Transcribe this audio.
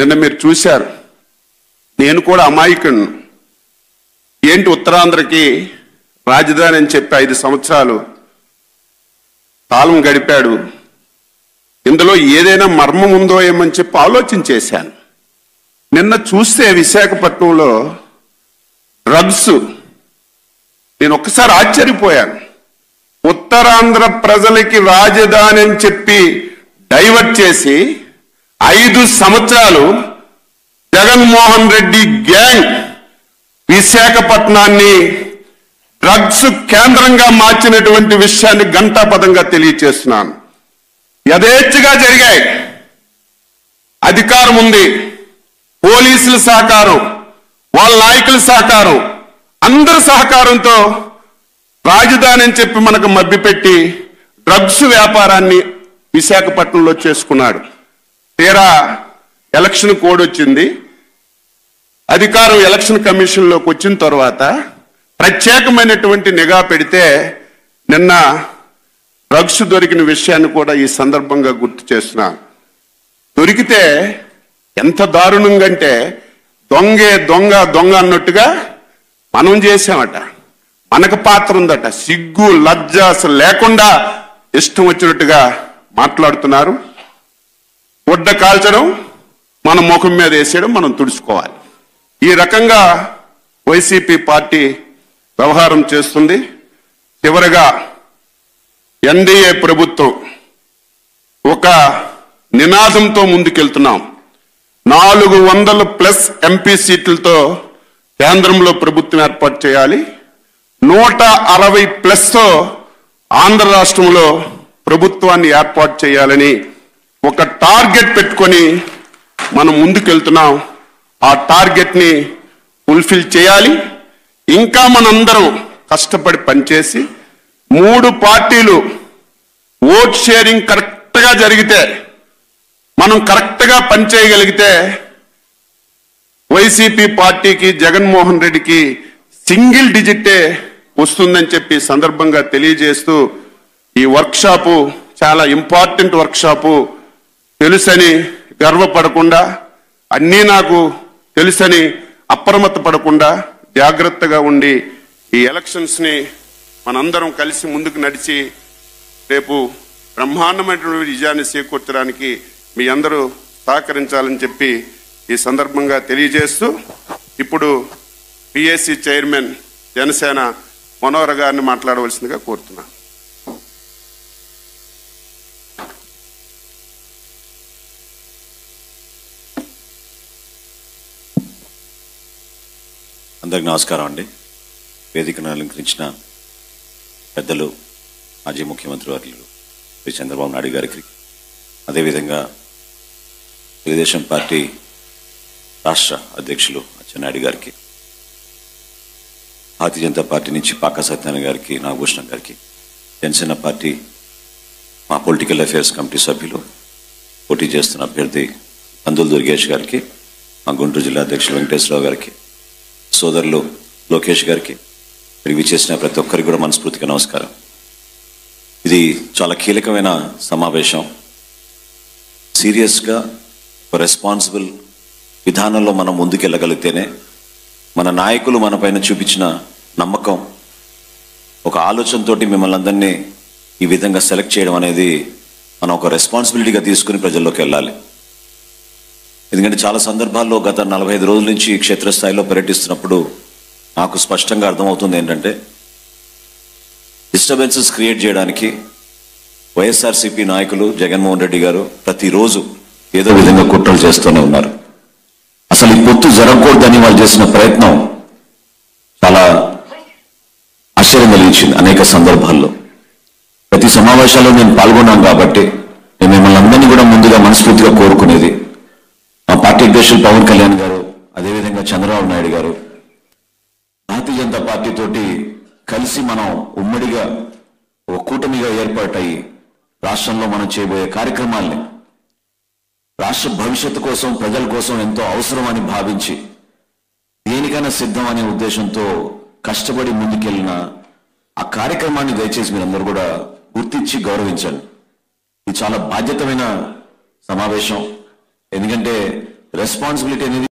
నిన్న మీరు చూశారు. నేను కూడా అమాయకుడిని. ఏంటి ఉత్తరాంధ్రకి రాజధాని అని చెప్పి 5 సంవత్సరాలు కాలం గడిపాడు, ఇందులో ఏదైనా మర్మం ఉందో ఏమని చెప్పి ఆలోచన చేశాను. నిన్న చూస్తే విశాఖపట్నంలో డ్రగ్స్, నేను ఒక్కసారి ఆశ్చర్యపోయాను. ఉత్తరాంధ్ర ప్రజలకి రాజధాని అని చెప్పి డైవర్ట్ చేసి 5 సంవత్సరాలు జగన్మోహన్ రెడ్డి గ్యాంగ్ విశాఖపట్నాన్ని డ్రగ్స్ కేంద్రంగా మార్చినటువంటి విషయాన్ని ఘంటాపథంగా తెలియచేస్తున్నాను. యథేచ్ఛగా జరిగాయి. అధికారం ఉంది, పోలీసుల సహకారం, వాళ్ళ నాయకుల సహకారం, అందరి సహకారంతో రాజధాని అని చెప్పి మనకు మభ్యపెట్టి డ్రగ్స్ వ్యాపారాన్ని విశాఖపట్నంలో చేసుకున్నాడు. తీరా ఎలక్షన్ కోడ్ వచ్చింది, అధికారం ఎలక్షన్ కమిషన్లోకి వచ్చిన తర్వాత ప్రత్యేకమైనటువంటి నిఘా పెడితే నిన్న డ్రగ్స్ దొరికిన విషయాన్ని కూడా ఈ సందర్భంగా గుర్తు చేస్తున్నా. దొరికితే ఎంత దారుణంగా అంటే దొంగే దొంగ దొంగ అన్నట్టుగా మనం చేసామట, మనకు పాత్ర ఉందట. సిగ్గు లజ్జ అసలు లేకుండా ఇష్టం వచ్చినట్టుగా మాట్లాడుతున్నారు. గుడ్డ కాల్చడం, మన ముఖం మీద వేసేయడం, మనం తుడుచుకోవాలి. ఈ రకంగా వైసీపీ పార్టీ వ్యవహారం చేస్తుంది. చివరగా ఎన్డీఏ ప్రభుత్వం ఒక నినాదంతో ముందుకెళ్తున్నాం. 400+ ఎంపీ సీట్లతో కేంద్రంలో ప్రభుత్వం ఏర్పాటు చేయాలి. 160+తో ఆంధ్ర రాష్ట్రంలో ప్రభుత్వాన్ని ఏర్పాటు చేయాలని ఒక టార్గెట్ పెట్టుకొని మనం ముందుకెళ్తున్నాం. ఆ టార్గెట్ ని ఫుల్ఫిల్ చేయాలి. ఇంకా మనందరం కష్టపడి పనిచేసి 3 పార్టీలు ఓట్ షేరింగ్ కరెక్ట్ గా జరిగితే, మనం కరెక్ట్ గా పనిచేయగలిగితే వైసీపీ పార్టీకి జగన్మోహన్ రెడ్డికి సింగిల్ డిజిటే వస్తుందని చెప్పి సందర్భంగా తెలియజేస్తూ, ఈ వర్క్షాపు చాలా ఇంపార్టెంట్ వర్క్షాపు. తెలుసని గర్వపడకుండా, అన్నీ నాకు తెలుసని అప్రమత్త పడకుండా జాగ్రత్తగా ఉండి ఈ ఎలక్షన్స్ ని మనందరం కలిసి ముందుకు నడిచి రేపు బ్రహ్మాండమైనటువంటి విజయాన్ని చేకూర్చడానికి మీ అందరూ సహకరించాలని చెప్పి ఈ సందర్భంగా తెలియజేస్తూ, ఇప్పుడు పిఎస్సి చైర్మన్ జనసేన మనోహర్ గారిని మాట్లాడవలసిందిగా కోరుతున్నాను. అందరికి నమస్కారం అండి. వేదికను అలంకరించిన పెద్దలు, మాజీ ముఖ్యమంత్రి వర్యులు శ్రీ చంద్రబాబు నాయుడు గారికి, అదేవిధంగా తెలుగుదేశం పార్టీ రాష్ట్ర అధ్యక్షులు అచ్చెన్నాయుడు గారికి, భారతీయ జనతా పార్టీ నుంచి పాకా సత్యనారాయణ గారికి, నాగభూషణం గారికి, జనసేన పార్టీ మా పొలిటికల్ అఫైర్స్ కమిటీ సభ్యులు, పోటీ చేస్తున్న అభ్యర్థి కందుల దుర్గేష్ గారికి, మా గుంటూరు జిల్లా అధ్యక్షులు వెంకటేశ్వరరావు గారికి, సోదరులు లోకేష్ గారికి, ఇవి చేసిన ప్రతి ఒక్కరికి కూడా మనస్ఫూర్తిగా నమస్కారం. ఇది చాలా కీలకమైన సమావేశం. సీరియస్గా రెస్పాన్సిబుల్ విధానంలో మనం ముందుకెళ్ళగలిగితేనే మన నాయకులు మన పైన చూపించిన నమ్మకం, ఒక ఆలోచనతో మిమ్మల్ని అందరినీ ఈ విధంగా సెలెక్ట్ చేయడం అనేది మనం ఒక రెస్పాన్సిబిలిటీగా తీసుకుని ప్రజల్లోకి వెళ్ళాలి. ఎందుకంటే చాలా సందర్భాల్లో గత 45 రోజుల నుంచి క్షేత్రస్థాయిలో పర్యటిస్తున్నప్పుడు నాకు స్పష్టంగా అర్థమవుతుంది ఏంటంటే, డిస్టర్బెన్సెస్ క్రియేట్ చేయడానికి వైఎస్ఆర్సీపీ నాయకులు జగన్మోహన్ రెడ్డి గారు ప్రతిరోజు ఏదో విధంగా కుట్రలు చేస్తూనే ఉన్నారు. అసలు ఈ పొత్తు జరగకూడదని వాళ్ళు చేసిన ప్రయత్నం చాలా ఆశ్చర్యం కలిగించింది. అనేక సందర్భాల్లో ప్రతి సమావేశాల్లో నేను పాల్గొన్నాను కాబట్టి నేను మిమ్మల్ని అందరినీ కూడా ముందుగా మనస్ఫూర్తిగా కోరుకునేది, మా పార్టీ అధ్యక్షులు పవన్ కళ్యాణ్ గారు, అదేవిధంగా చంద్రబాబు నాయుడు గారు భారతీయ జనతా పార్టీ తోటి కలిసి మనం ఉమ్మడిగా ఒక కూటమిగా ఏర్పాటయ్యి రాష్ట్రంలో మనం చేయబోయే కార్యక్రమాల్ని రాష్ట్ర భవిష్యత్తు కోసం, ప్రజల కోసం ఎంతో అవసరమని భావించి దేనికైనా సిద్ధం అనే ఉద్దేశంతో కష్టపడి ముందుకెళ్ళిన ఆ కార్యక్రమాన్ని దయచేసి మీరందరూ కూడా గుర్తించి గౌరవించండి. ఇది చాలా బాధ్యతమైన సమావేశం. ఎందుకంటే రెస్పాన్సిబిలిటీ అనేది